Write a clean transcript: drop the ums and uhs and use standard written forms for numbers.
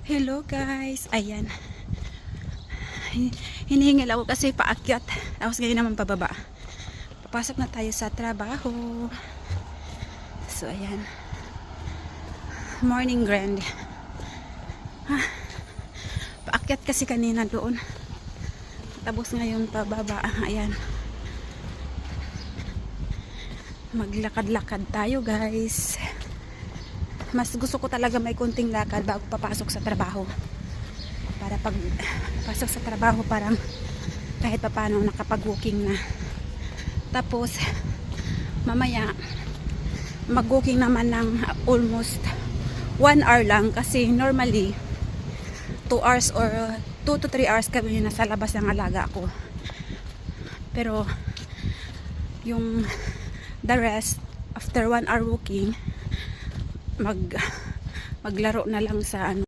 Hello guys, ayan. Hinihingil ako kasi paakyat. Tapos ngayon naman pababa. Papasok na tayo sa trabaho. So ayan. Morning grind. Paakyat kasi kanina doon. Tapos ngayon pababa. Ayan. Maglakad-lakad tayo guys. Mas gusto ko talaga may kunting lakad bago papasok sa trabaho. Para pag pasok sa trabaho parang kahit paano nakapag-walking na. Tapos mamaya mag-walking naman ng almost 1 hour lang kasi normally 2 hours or 2 to 3 hours kami nasa labas ng alaga ko. Pero yung the rest after 1 hour walking maglaro na lang sa